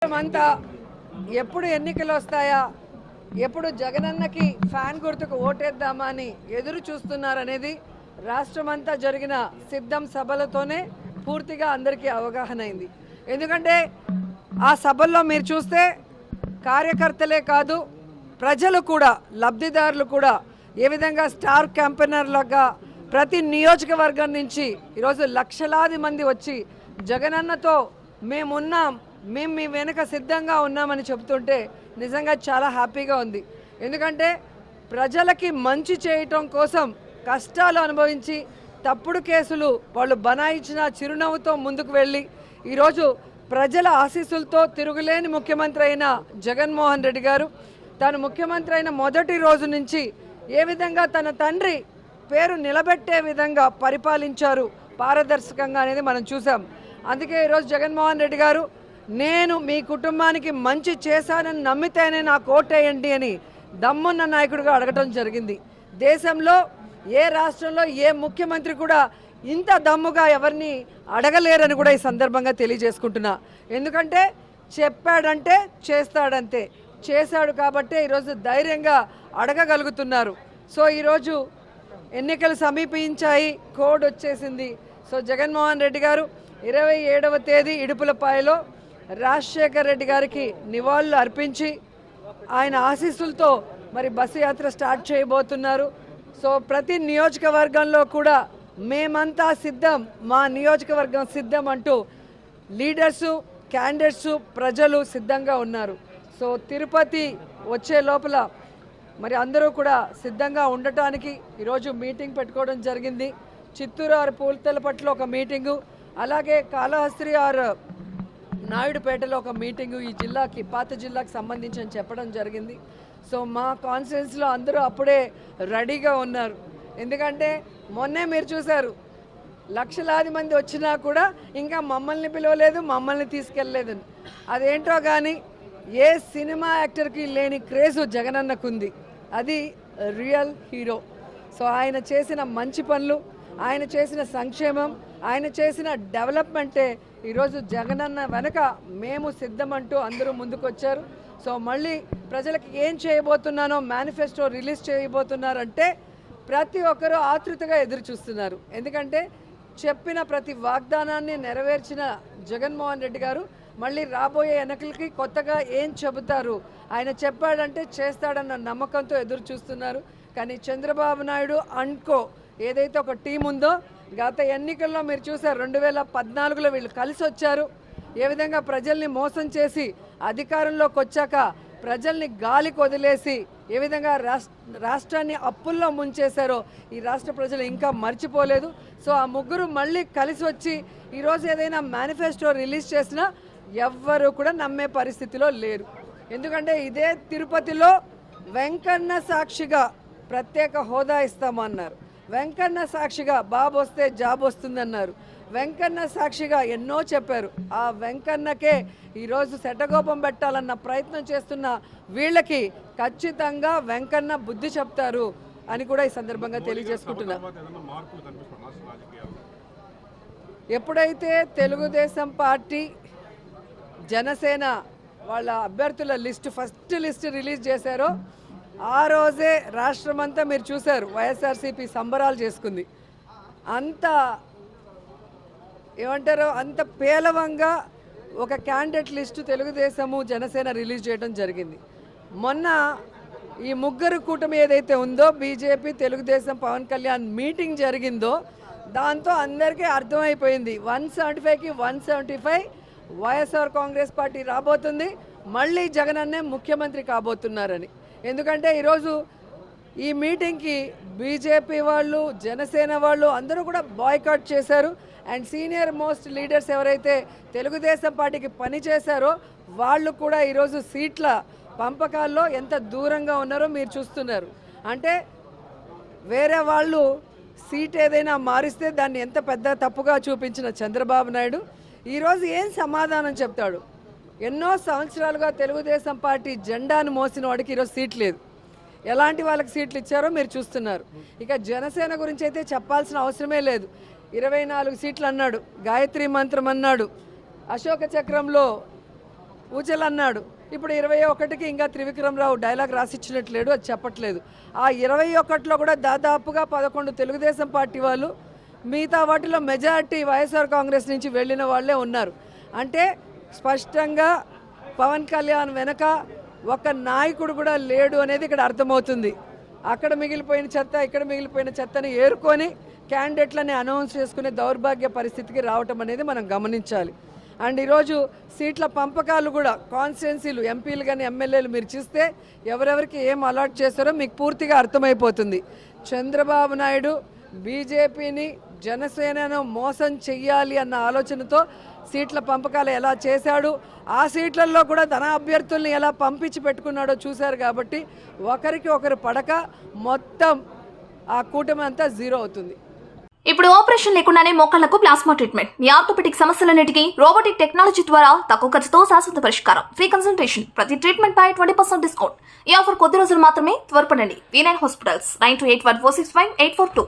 అంతా ఎప్పుడు ఎన్నికలు వస్తాయా, ఎప్పుడు జగనన్నకి ఫ్యాన్ గుర్తుకు ఓటేద్దామా అని ఎదురు చూస్తున్నారనేది రాష్ట్రమంతా జరిగిన సిద్ధం సభలతోనే పూర్తిగా అందరికీ అవగాహన అయింది. ఎందుకంటే ఆ సభల్లో మీరు చూస్తే కార్యకర్తలే కాదు, ప్రజలు కూడా, లబ్ధిదారులు కూడా ఏ విధంగా స్టార్ క్యాంపెయినర్లుగా ప్రతి నియోజకవర్గం నుంచి ఈరోజు లక్షలాది మంది వచ్చి జగనన్నతో మేమున్నాం, మేము మీ వెనుక సిద్ధంగా ఉన్నామని చెబుతుంటే నిజంగా చాలా హ్యాపీగా ఉంది. ఎందుకంటే ప్రజలకి మంచి చేయటం కోసం కష్టాలు అనుభవించి తప్పుడు కేసులు వాళ్ళు బనాయించిన చిరునవ్వుతో ముందుకు వెళ్ళి ఈరోజు ప్రజల ఆశీస్సులతో తిరుగులేని ముఖ్యమంత్రి అయిన జగన్మోహన్ రెడ్డి గారు తాను ముఖ్యమంత్రి అయిన మొదటి రోజు నుంచి ఏ విధంగా తన తండ్రి పేరు నిలబెట్టే విధంగా పరిపాలించారు పారదర్శకంగా అనేది మనం చూసాం. అందుకే ఈరోజు జగన్మోహన్ రెడ్డి గారు నేను మీ కుటుంబానికి మంచి చేశానని నమ్మితేనే నాకు ఓటేయండి అని దమ్మున్న నాయకుడిగా అడగటం జరిగింది. దేశంలో ఏ రాష్ట్రంలో ఏ ముఖ్యమంత్రి కూడా ఇంత దమ్ముగా ఎవరిని అడగలేరని కూడా ఈ సందర్భంగా తెలియజేసుకుంటున్నా. ఎందుకంటే చెప్పాడంటే చేస్తాడంతే, చేశాడు కాబట్టే ఈరోజు ధైర్యంగా అడగగలుగుతున్నారు. సో ఈరోజు ఎన్నికలు సమీపించాయి, కోడ్ వచ్చేసింది. సో జగన్మోహన్ రెడ్డి గారు 27వ తేదీ ఇడుపులపాయలో రాజశేఖర్ రెడ్డి గారికి నివాళులు అర్పించి ఆయన ఆశీస్సులతో మరి బస్సు యాత్ర స్టార్ట్ చేయబోతున్నారు. సో ప్రతి నియోజకవర్గంలో కూడా మేమంతా సిద్ధం, మా నియోజకవర్గం సిద్ధం అంటూ లీడర్సు, క్యాండిడేట్సు, ప్రజలు సిద్ధంగా ఉన్నారు. సో తిరుపతి వచ్చే లోపల మరి అందరూ కూడా సిద్ధంగా ఉండటానికి ఈరోజు మీటింగ్ పెట్టుకోవడం జరిగింది. చిత్తూరు ఆరు పూలతలపట్ల ఒక మీటింగు, అలాగే కాళహస్త్రి ఆరు నాయుడుపేటలో ఒక మీటింగు ఈ జిల్లాకి, పాత జిల్లాకి సంబంధించి అని చెప్పడం జరిగింది. సో మా కాన్స్టిట్యున్సీలో అందరూ అప్పుడే రెడీగా ఉన్నారు. ఎందుకంటే మొన్నే మీరు చూశారు, లక్షలాది మంది వచ్చినా కూడా ఇంకా మమ్మల్ని పిలవలేదు, మమ్మల్ని తీసుకెళ్ళలేదని. అదేంటో కానీ ఏ సినిమా యాక్టర్కి లేని క్రేజు జగనన్నకుంది. అది రియల్ హీరో. సో ఆయన చేసిన మంచి పనులు, ఆయన చేసిన సంక్షేమం, ఆయన చేసిన డెవలప్మెంటే ఈరోజు జగనన్న వెనక మేము సిద్ధమంటూ అందరూ ముందుకొచ్చారు. సో మళ్ళీ ప్రజలకు ఏం చేయబోతున్నానో మేనిఫెస్టో రిలీజ్ చేయబోతున్నారంటే ప్రతి ఒక్కరూ ఆతృతగా ఎదురు చూస్తున్నారు. ఎందుకంటే చెప్పిన ప్రతి వాగ్దానాన్ని నెరవేర్చిన జగన్మోహన్ రెడ్డి గారు మళ్ళీ రాబోయే ఎన్నికలకి కొత్తగా ఏం చెబుతారు, ఆయన చెప్పాడంటే చేస్తాడన్న నమ్మకంతో ఎదురు చూస్తున్నారు. కానీ చంద్రబాబు నాయుడు అండ్కో ఏదైతే ఒక టీం ఉందో, గత ఎన్నికల్లో మీరు చూసారు 2014లో వీళ్ళు కలిసి వచ్చారు. ఏ విధంగా ప్రజల్ని మోసం చేసి అధికారంలోకి వచ్చాక ప్రజల్ని గాలికి వదిలేసి ఏ విధంగా రాష్ట్రాన్ని అప్పుల్లో ముంచేశారో ఈ రాష్ట్ర ప్రజలు ఇంకా మర్చిపోలేదు. సో ఆ ముగ్గురు మళ్ళీ కలిసి వచ్చి ఈరోజు ఏదైనా మేనిఫెస్టో రిలీజ్ చేసినా ఎవ్వరూ కూడా నమ్మే పరిస్థితిలో లేరు. ఎందుకంటే ఇదే తిరుపతిలో వెంకన్న సాక్షిగా ప్రత్యేక హోదా ఇస్తామన్నారు, వెంకన్న సాక్షిగా బాబు వస్తే జాబ్ వస్తుందన్నారు, వెంకన్న సాక్షిగా ఎన్నో చెప్పారు. ఆ వెంకన్నకే ఈరోజు శటగోపం పెట్టాలన్న ప్రయత్నం చేస్తున్న వీళ్ళకి ఖచ్చితంగా వెంకన్న బుద్ధి చెప్తారు అని కూడా ఈ సందర్భంగా తెలియజేసుకుంటున్నా. ఎప్పుడైతే తెలుగుదేశం పార్టీ, జనసేన వాళ్ళ అభ్యర్థుల ఫస్ట్ లిస్ట్ రిలీజ్ చేశారో ఆ రోజే రాష్ట్రమంతా మీరు చూశారు వైఎస్ఆర్సీపీ సంబరాలు చేసుకుంది. అంత ఏమంటారో అంత పేలవంగా ఒక candidate list Telugu Desam, Janasena release చేయడం జరిగింది. మొన్న ఈ ముగ్గురు కూటమి ఏదైతే ఉందో, బీజేపీ, తెలుగుదేశం, పవన్ కళ్యాణ్ మీటింగ్ జరిగిందో దాంతో అందరికీ అర్థమైపోయింది 175కి 175 వైఎస్ఆర్ కాంగ్రెస్ పార్టీ రాబోతుంది, మళ్ళీ జగనన్నే ముఖ్యమంత్రి కాబోతున్నారని. ఎందుకంటే ఈరోజు ఈ మీటింగ్కి బీజేపీ వాళ్ళు, జనసేన వాళ్ళు అందరూ కూడా బాయ్కాట్ చేశారు. అండ్ సీనియర్ మోస్ట్ లీడర్స్ ఎవరైతే తెలుగుదేశం పార్టీకి పనిచేశారో వాళ్ళు కూడా ఈరోజు సీట్ల పంపకాల్లో ఎంత దూరంగా ఉన్నారో మీరు చూస్తున్నారు. అంటే వేరే వాళ్ళు సీట్ ఏదైనా మారిస్తే దాన్ని ఎంత పెద్ద తప్పుగా చూపించిన చంద్రబాబు నాయుడు ఈరోజు ఏం సమాధానం చెప్తాడు? ఎన్నో సంవత్సరాలుగా తెలుగుదేశం పార్టీ జెండాను మోసిన వాడికి ఈరోజు సీట్ లేదు. ఎలాంటి వాళ్ళకి సీట్లు ఇచ్చారో మీరు చూస్తున్నారు. ఇక జనసేన గురించి అయితే చెప్పాల్సిన అవసరమే లేదు. 24 సీట్లు అన్నాడు, గాయత్రి మంత్రం అన్నాడు, అశోక చక్రంలో ఊచలు అన్నాడు. ఇప్పుడు 21కి ఇంకా త్రివిక్రమరావు డైలాగ్ రాసిచ్చినట్లేడు, అది చెప్పట్లేదు. ఆ 21లో కూడా దాదాపుగా 11 తెలుగుదేశం పార్టీ వాళ్ళు, మిగతా వాటిలో మెజారిటీ వైఎస్ఆర్ కాంగ్రెస్ నుంచి వెళ్ళిన వాళ్ళే ఉన్నారు. అంటే స్పష్టంగా పవన్ కళ్యాణ్ వెనక ఒక నాయకుడు కూడా లేడు అనేది ఇక్కడ అర్థమవుతుంది. అక్కడ మిగిలిపోయిన చెత్త, ఇక్కడ మిగిలిపోయిన చెత్తని ఏరుకొని క్యాండిడేట్లని అనౌన్స్ చేసుకునే దౌర్భాగ్య పరిస్థితికి రావటం అనేది మనం గమనించాలి. అండ్ ఈరోజు సీట్ల పంపకాలు కూడా కాన్స్టిట్యున్సీలు, ఎంపీలు కానీ ఎమ్మెల్యేలు మీరు చూస్తే ఎవరెవరికి ఏం అలాట్ చేస్తారో మీకు పూర్తిగా అర్థమైపోతుంది. చంద్రబాబు నాయుడు బీజేపీని, జనసేనను మోసం చెయ్యాలి అన్న ఆలోచనతో సీట్ల పంపకాలు ఎలా చేశాడు, ఆ సీట్లలో కూడా తన అభ్యర్థుల్ని ఎలా పంపించి పెట్టుకున్నాడో చూశారు. కాబట్టి ఒకరికి ఒకరు పడక మొత్తం ఆ కూటమి అంతా జీరో అవుతుంది. ఇప్పుడు ఆపరేషన్ లేకుండానే మోకాళ్లకు ప్లాస్మా ట్రీట్మెంట్, మీ ఆర్థోపెటిక్ సమస్యలన్నిటికీ రోబోటిక్ టెక్నాలజీ ద్వారా తక్కువ ఖర్చుతో శాశ్వత పరిష్కారం, ఫ్రీ కన్సల్టేషన్, ప్రతి ట్రీట్మెంట్ పై 20% డిస్కౌంట్. ఈ ఆఫర్ కొద్ది రోజులు మాత్రమే, త్వరపడండి. V9 hospitals 9281465842.